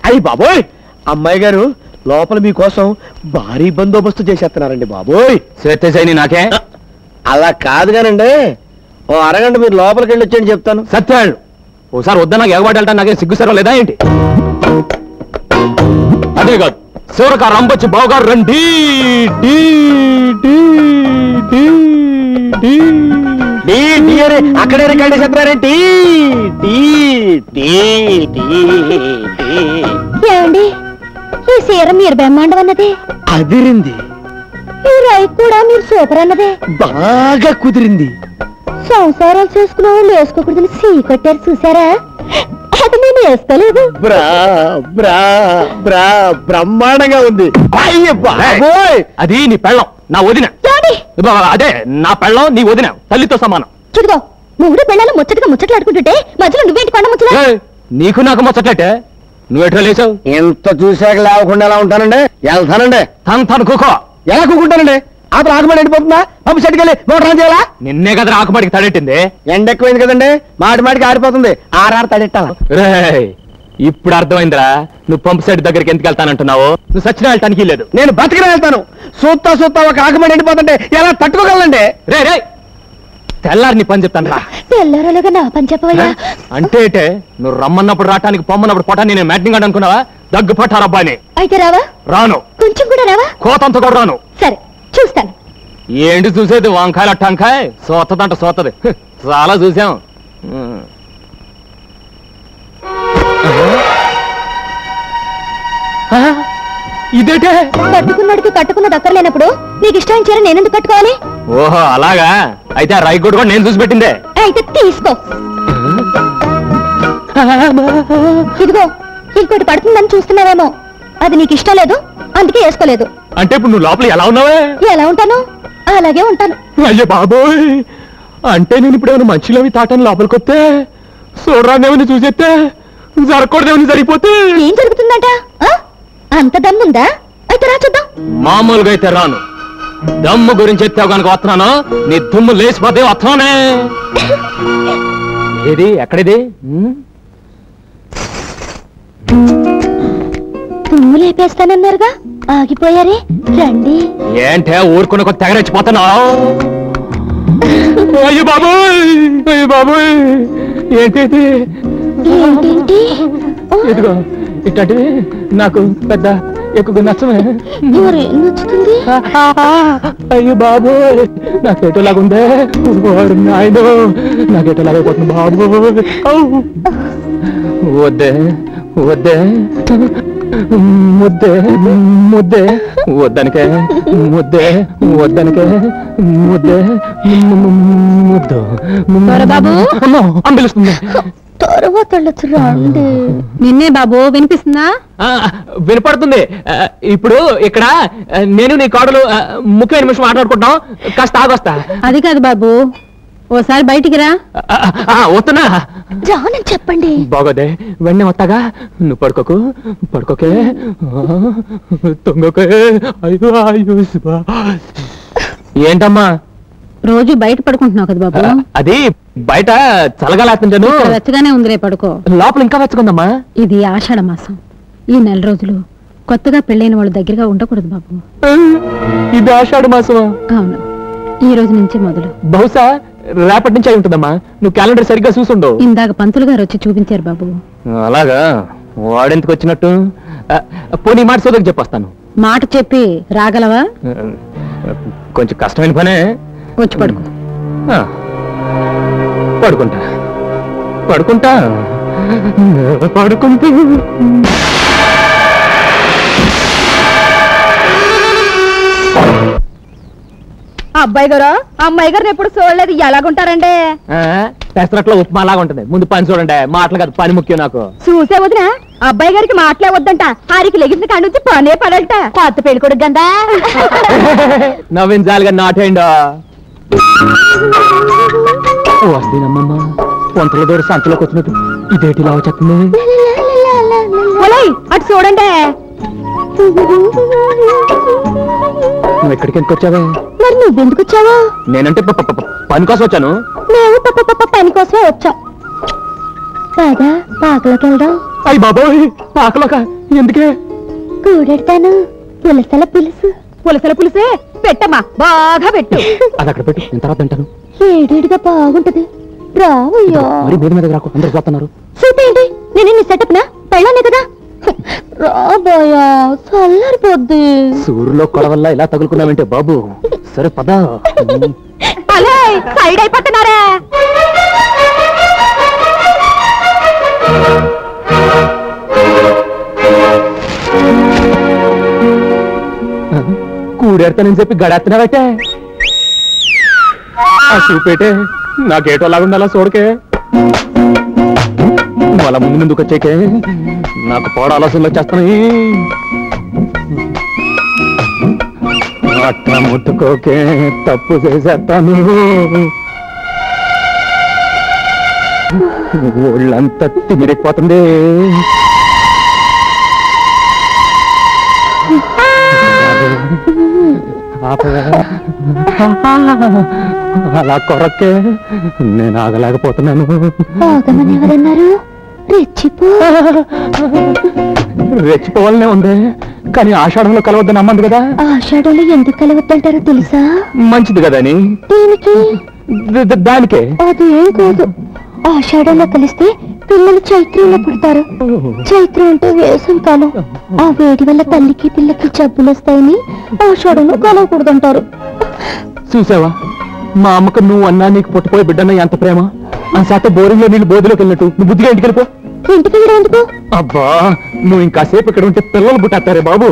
అయ్యి బాబోయ్, అమ్మాయి గారు లోపల మీకోసం భారీ బందోబస్తు చేసేస్తున్నారండి బాబోయ్. శ్వేతశైని నాకే అలా కాదు కానండి, ఓ అరగంట మీరు లోపలికి వెళ్ళి వచ్చేయండి చెప్తాను. సత్యాళ్ళు ఓసారి వద్దా నాకు ఎగబడటం నాకేం సిగ్గుసరం లేదా ఏంటి? అదే కాదు, శివరక రంబొచ్చి బావగారు రండి. అక్కడే రికార్డు చెప్పారేంటి? ఏమండి, ఈ సీర మీరు బ్రహ్మాండం అన్నదే అదిరింది. ఈ రై కూడా మీరు సూపర్ అన్నదే బాగా కుదిరింది. సంసారాలు చేసుకున్న వాళ్ళు వేసుకోకూడదని సీ కొట్టారు చూసారా? అది నేను వేసుకోలేదు. బ్రహ్మాండంగా ఉంది. అది నీ పెళ్ళం, నా వదిన. అదే నా పెళ్ళం, నీ వదిన తల్లితో సమానం. చూడుగో, మూడు పెళ్ళాలు ముచ్చట్లాడుకుంటుంటే మధ్యలో నువ్వేంటి కొండ ముచ్చట? నీకు నాకు ముచ్చట్లటే నువ్వెట్లా లేచావు? ఎంత చూశాక లేవకుండా ఎలా ఉంటానండి? వెళ్తానండి. తను కూకో. ఎలా కూకుంటానండి? అతను ఆకుమాడి ఎండిపోతుందా? పంపు చెట్టుకెళ్ళి మోటార్ ఆన్ చేయాలా? నిన్నే కదా ఆకుమాడికి తడెట్టింది. ఎండ ఎక్కువైంది కదండి, మాటికి ఆరిపోతుంది. ఆర్ఆర్ తడెట్టాలా? ఇప్పుడు అర్థమైందిరా నువ్వు పంపు సెట్ దగ్గరికి ఎందుకు వెళ్తానంటున్నావు. నువ్వు సచిన వెళ్ళటానికి లేదు. నేను బతికిన వెళ్తాను. సూత్తా ఒక ఆకుమాడి ఎండిపోతుంటే ఎలా తట్టుకోగలండి? రే తెల్లారి నీ పని చెప్తాను రా. తెల్లారలుగా నా పని చెప్పవయ్యా. అంటే నువ్వు రమ్మన్నప్పుడు రావటానికి పొమ్మన్నప్పుడు పొటాన్ని నేను మ్యాటింగ్ అని అనుకున్నావా? దగ్గు పట్టారబ్బాని. అయితే రావా? రాను. కొంచెం కూడా రావా? కోతంత కూడా రాను. సరే చూస్తాను. ఏంటి చూసేది? వంకాయల టంకాయ సోతదంట సోతది. చాలా చూసాం. ఇదేటే కట్టుకున్నాడికి కట్టుకున్న దక్కర్లేనప్పుడు నీకు ఇష్టం చీర నేనెందుకు కట్టుకోవాలి? ఓహో అలాగా. అయితే ఆ రైట్ కూడా నేను చూసి పెట్టిందే. అయితే తీసుకో. ఇదిగో, ఇంకోటి పడుతుందని చూస్తున్నావేమో. అది నీకు ఇష్టం లేదు, అందుకే వేసుకోలేదు. అంటే ఇప్పుడు నువ్వు లోపల ఎలా ఉన్నావే? ఎలా ఉంటాను? అలాగే ఉంటాను. అయ్యో బాబోయ్, అంటే నేను ఇప్పుడు ఏమైనా మంచిలోవి తాటాను లోపలికి వస్తే చూడరాదేమని చూసేస్తే జరగకూడదేమని జరిగిపోతే ఏం జరుగుతుందంట? అంత దమ్ముందా? అయితే రా చూద్దాం. మామూలుగా అయితే రాను. దమ్ము గురించి ఎత్తావు కనుక వస్తున్నాను. నీ దుమ్ము లేచిపోతే వస్తున్నానే. ఏది ఎక్కడిది? దుమ్ము లేపేస్తానన్నారుగా, ఆగిపోయారే. రండి. ఏంటే ఊరుకున్న కొద్ది తెగరెచ్చిపోతున్నావు? అయ్యో బాబోయ్ ఏంటి? ఏంటేంటి? ఇదిగో ఇట్లాంటివి నాకు పెద్ద ఎక్కువ నచ్చమే. నచ్చుతుంది. అయ్యో బాబోయ్, నాకేటోలాగుందే. నాయనో నాకేటోలాగైపోతుంది బాబోయ్. వద్దే ముద్దే వద్దనికే ముద్దు బాబు అంబిలుస్తుంది. తర్వాత రండి. నిన్నే బాబు, వినిపిస్తుందా? వినపడుతుంది. ఇప్పుడు ఇక్కడ నేను నీ కోడలు ముఖ్యమైన నిమిషం మాట్లాడుకుంటాం. కాస్త ఆగొస్తా. అది కాదు బాబు, ఓసారి బయటికి రా. వస్తున్నా. రానని చెప్పండి. బాగోదే, వెంటనే వస్తాగా. నువ్వు పడుకోకే తొంగకే. ఏంటమ్మా రోజు బయట పడుకుంటున్నావు కదా బాబు? అది బయట చల్లగాలేస్తుంటాను. వెచ్చగానే ఉందిలే, పడుకో. లోపల ఇంకా వెచ్చకుందమ్మా. ఇది ఆషాఢ మాసం. ఈ నెల రోజులు కొత్తగా పెళ్ళైన వాళ్ళు దగ్గరగా ఉండకూడదు బాబు. ఇది ఆషాఢ మాసమా? అవును, ఈ రోజు నుంచి మొదలు. బహుశా రేపటి నుంచి అయి ఉంటుందమ్మా. నువ్వు క్యాలెండర్ సరిగ్గా చూసుండవు. ఇందాక పంతులు గారు వచ్చి చూపించారు బాబు. అలాగా? వాడెందుకు వచ్చినట్టు? పోనీ మాట సోదరికి చెప్పొస్తాను. మాట చెప్పి రాగలవా? కొంచెం కష్టమైన పనే. వచ్చి పడుకో. పడుకుంటా. అబ్బాయి గారు, అమ్మాయి గారిని ఎప్పుడు చూడలేదు. ఎలాగుంటారండి? పెసరట్లో ఉప్మా లాగా ఉంటుంది. ముందు పని చూడండి, మాటలు కాదు పని ముఖ్యం నాకు. చూసే వదినా, అబ్బాయి గారికి మాటలే వద్దంట. ఆరికి లెగిసిన కాడి నుంచి పనే పడంట. కొత్త పెళ్లి కొడుకు గందా. నవ్వించాలిగా నాటేయండి. వస్తేనమ్మమ్మ పొంతల దూరం సంతలోకి వచ్చినట్టు ఇదేటి ఇలా వచ్చేస్తుంది. అటు చూడండి. నువ్వు ఎక్కడికి ఎందుకు వచ్చావే? మరి నువ్వెందుకు వచ్చావా? నేనంటే పని కోసం వచ్చాను. మేము పని కోసమే వచ్చాం. కాదా? పాకలోకి వెళ్దాం. అయ్యి బాబోయ్, పాకలోక ఎందుకే? కూడెడతాను. పులసల పులుసు. పులసల పులుసే పెట్టమ్మా, బాగా పెట్టు. అది అక్కడ పెట్టు, నేను తర్వాత తింటాను. ఏడేడుగా బాగుంటది. రావయ్యా. మరి మీద మీద రాకు, అందరు చూస్తున్నారు. సూట్ ఏంటి? నేను నీ సెటప్ నా పెళ్ళానే కదా. రాబోయా, చల్లారిపోద్ది. సూర్యులో కొడవల్ల ఇలా తగులుకున్నావంటే బాబు. సరే పద. అలే సైడ్ అయిపోతున్నారా? కూడెడతానని చెప్పి గడెత్తనావటే. ఆ చూపేటే నాకేటో లాగుండాలా చూడకే. వాళ్ళ ముందు ముందుకు వచ్చేకే నాకు పోడ ఆలోచనలు వచ్చేస్తున్నాయి. అట్లా ముట్టుకోకే, తప్పు చేసేస్తాను. ఒళ్ళంతా తిమిరిపోతుంది. అలా కొరకే నేను ఆగలేకపోతున్నాను. ఆగమని ఎవరన్నారు? రెచ్చిపోవాలనే ఉంది, కానీ ఆషాఢంలో కలవద్దని అమ్మంది కదా. ఆషాఢంలో ఎందుకు కలవద్దంటారో తెలుసా? మంచిది కదా అని. దీనికి దానికే. అదేం కాదు. ఆషాఢంలో కలిస్తే పిల్లలు చైత్రంలో పుడతారు. చైత్రం అంటే వేసం కాలం. ఆ వేడి వల్ల తల్లికి పిల్లకి జబ్బులు వస్తాయని ఆషాఢంలో కలవకూడదంటారు. చూసావా, మా అమ్మకు నువ్వు అన్నా నీకు పుట్టిపోయే బిడ్డన్న ఎంత ప్రేమ. ఆ శాత బోరింగ్ లో నీళ్ళు బోధిలోకి వెళ్ళినట్టు నువ్వు బుద్ధిగా ఇంటికి వెళ్ళిపో. ఇంటికి ఎందుకు? అబ్బా, నువ్వు ఇంకాసేపు ఇక్కడ ఉంటే పిల్లలు పుట్టేస్తారే బాబు.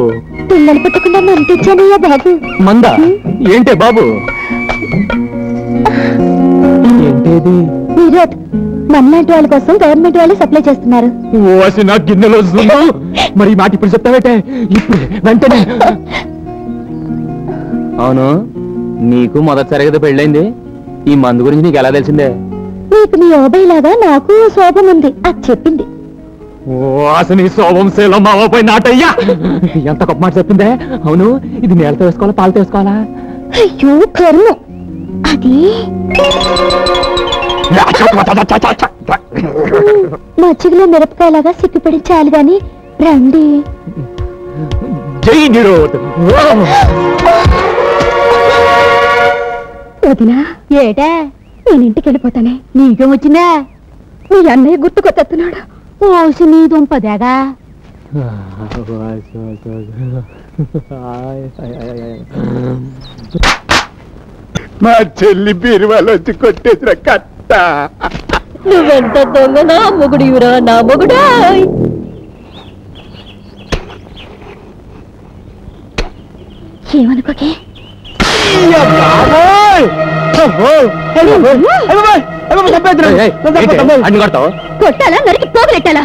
పిల్లలు పుట్టకుండా మంటిచ్చానయ్యా బాబు. మందా ఏంటే బాబు? ఏంటేది? మీరోట్ మనలాంటి వాళ్ళ కోసం గవర్నమెంట్ వాళ్ళు సప్లై చేస్తున్నారు. ఓసి నా గిన్నెలో జున్ను. మరి ఈ మాట ఇప్పుడు చెప్తావేటే? ఇప్పుడు వెంటనే. అవును, నీకు మొదటిసారి కదా పెళ్ళైంది. ఈ మందు గురించి నీకు ఎలా తెలిసిందే? నీకు నీ ఓబై లాగా నాకు శోభం ఉంది, అది చెప్పింది. అసలు ఈ శోభం శీలం మావపై నాటయ్యా. ఎంత గొప్ప మాట చెప్పిందే. అవును, ఇది నేలతో వేసుకోవాలా పాలతో వేసుకోవాలా? అయ్యో కర్మ. అది మజ్జిగలో మిరపకాయలాగా సిగ్గుపడి చాలు గాని రండి. జై నిరోధ్. వదినా ఏటా? నేను ఇంటికి వెళ్ళిపోతానే. నీకేం వచ్చిందా? మీ అన్నయ్య గుర్తుకొస్తున్నాడు. ఓసి నీ దుంపదేగా. మా చెల్లి బీరువాలో వచ్చి కొట్టేసిన కట్ట. నువ్వెంత దొంగ నా మొగుడివిరా నా మొగుడా. ఏమనుకోకే. కొట్టాలా నరికి పోగలెట్టాలా?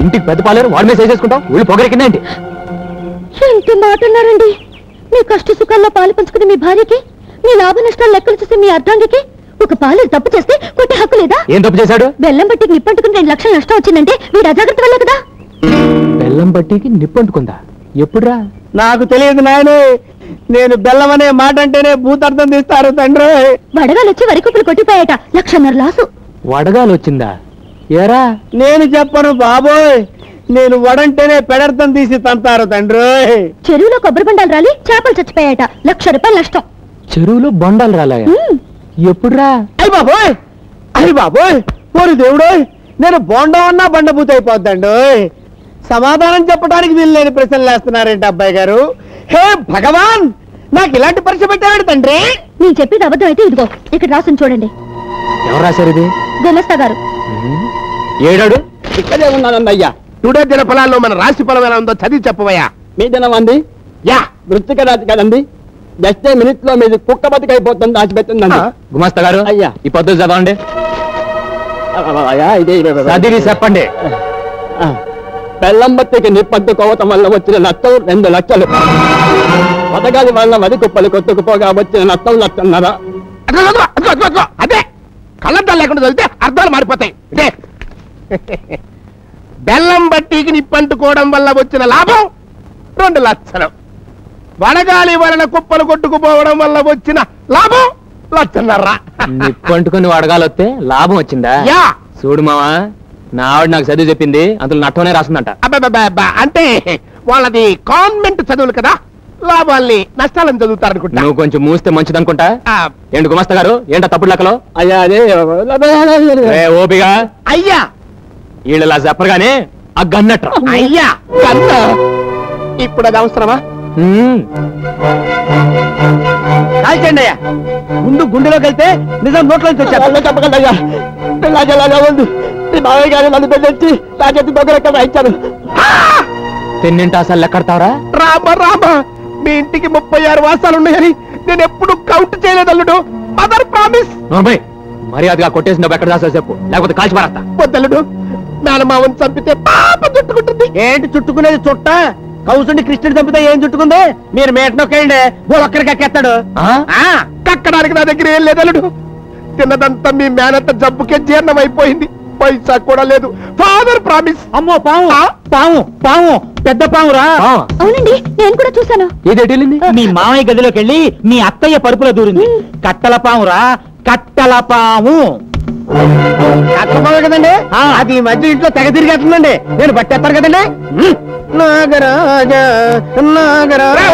ఇంటికి పెద్ద పాలేరు వాడి మీద చేసేసుకుంటావు. ఊళ్ళు పొగరికిందేంటి? ఎంత మాట అన్నారండి. మీ కష్ట సుఖాల్లో పాలు పంచుకునే మీ భార్యకి, మీ లాభ నష్టాలు లెక్కలు చూసే మీ అర్ధాంగికి ఒక పాలు తప్పు చేస్తే కొట్టే హక్కు లేదా? ఏం తప్పు చేశాడు? బెల్లం బట్టికి నిప్పంటుకుని 2 లక్షలు నష్టం వచ్చిందంటే వీడు అజాగ్రత్త వల్లే కదా. బెల్లం బట్టికి నిప్పంటుకుందా? ఎప్పుడురా? నాకు తెలియదు నాయనే. నేను బెల్లం అనే మాట అంటేనే భూతార్థం తీస్తారు తండ్రి. వడగాలు వచ్చి వరి కుప్పలు కొట్టిపోయాట. 1.5 లక్షల లాసు. వడగాలు వచ్చిందా? ఏరా? నేను చెప్పను బాబోయ్. నేను వడంటేనే పెడర్థం తీసి తంతారు తండ్రి. చెరువులో కొబ్బరి బండాలు రాలి చేపలు చచ్చిపోయాట. 1 లక్ష రూపాయలు నష్టం. చెరువులో బొండాలు రాలాయా? ఎప్పుడురా? అయ్య బాబోయ్, అయ్య బాబోయ్, పోరు దేవుడోయ్. నేను బోండం అన్నా బండబూత అయిపోద్దండి. సమాధానం చెప్పడానికి వీలు లేని ప్రశ్నలు వేస్తున్నారేంటి అబ్బాయి గారు? హే భగవాన్, నాకు ఇలాంటి పరీక్ష పెట్టాడు తండ్రి. నేను చెప్పేది అబద్ధం అయితే ఇదిగో ఇక్కడ రాసుని చూడండి. ఎవరు రాశారు ఇది? గుమస్తా గారు. ఏడాడు? ఇక్కడే ఉన్నానందయ్యా. టుడే దిన ఫలాల్లో మన రాశి ఫలం ఎలా ఉందో చదివి చెప్పవయ్యా. మీ దినం అంది యా, వృత్తిక రాజు కదండి. జస్ట్ మినిట్ లో మీది కుక్క బతికైపోతుంది దాచిపెట్టిందండి. గుమస్తా గారు, అయ్యా. ఈ పద్ధతి చదవండి. చదివి చెప్పండి. బెల్లం బత్తికి నిప్పంటుకోవటం వల్ల వచ్చిన నష్టం 2 లక్షలు. పథకాల వల్ల వరి కుప్పలు కొట్టుకుపోగా వచ్చిన నష్టం 1.5 లక్షలు. అదే కళ్ళద్దాలు లేకుండా చదివితే అర్థాలు మారిపోతాయి. ఇదే బెల్లం బట్టికి నిప్పంటుకోవడం వల్ల వచ్చిన లాభం 2 లక్షలు. వడగాలి వలన కుప్పలు కొట్టుకుపోవడం వల్ల వచ్చిన లాభం 1.5 లక్షలు. నిప్పంటుకుని వడగాలు వస్తే లాభం వచ్చిందా? యా. చూడు మావా, నా ఆవిడ నాకు చదివి చెప్పింది అందులో నట్టనే రాసిందంట. అబ్బబ్బబ్బబ్బా, అంటే వాళ్ళది కాన్వెంట్ చదువులు కదా, లాభాల్ని నష్టాలను చదువుతారనుకుంటా. నువ్వు కొంచెం మూస్తే మంచిదనుకుంటా. ఆ, ఏంటి గుమస్తా గారు, ఏంటో తప్పుడు లెక్కలో? అయ్యా అదే ఓపిగా అయ్యా వీళ్ళు ఇలా చెప్పరుగానే ఆ గన్నట్ట. అయ్యా కన్నా ఇప్పుడు అది అవసరమా? కాల్చండి అయ్యా, ముందు గుండెలోకి వెళ్తే నిజం నోట్లోంచి వచ్చారు. చెప్పకండి అయ్యా, పిల్లాజలాగా ఉంది. మీ మావయ్య గారు నన్ను పెళ్ళొచ్చి నా చేతి దగ్గర ఇచ్చాను. తిన్నింటి అసలు లెక్కడతావరా? రామ రామ, మీ ఇంటికి 36 వాసాలు ఉన్నాయని నేను ఎప్పుడు కౌంట్ చేయలేదు అల్లుడు. Mother promise. మర్యాదగా కొట్టేసి నువ్వు ఎక్కడ దాసా చెప్పు, లేకపోతే కాల్చి పారేస్తా. వద్దల్లుడు, మేనమావని చంపితే పాప చుట్టుకుంటుంది. ఏంటి చుట్టుకునేది? చుట్ట కౌసుండి కృష్ణుడు చంపితే ఏం చుట్టుకుంది? మీరు మేట నొక్కేయండి, ఒక్కరికి కక్కేస్తాడు. కక్కడానికి నా దగ్గర ఏం లేదు అల్లుడు. తిన్నదంతా మీ మేనంత జబ్బుకే జీర్ణం అయిపోయింది, పైసా కూడా లేదు. Father promise. అమ్మో పాము, పాము పాము, పెద్ద పామురా. అవునండి, నేను కూడా చూశాను. ఏదేటెళ్ళింది? మీ మామయ్య గదిలోకి వెళ్ళి మీ అత్తయ్య పరుపులో దూరింది. కట్టల పామురా, కట్టల పాము. కట్టపోవే కదండి, అది ఈ మధ్య ఇంట్లో తెగ తిరిగేస్తుందండి. నేను పట్టేస్తాను కదండి. నాగరాజా నాగరాజా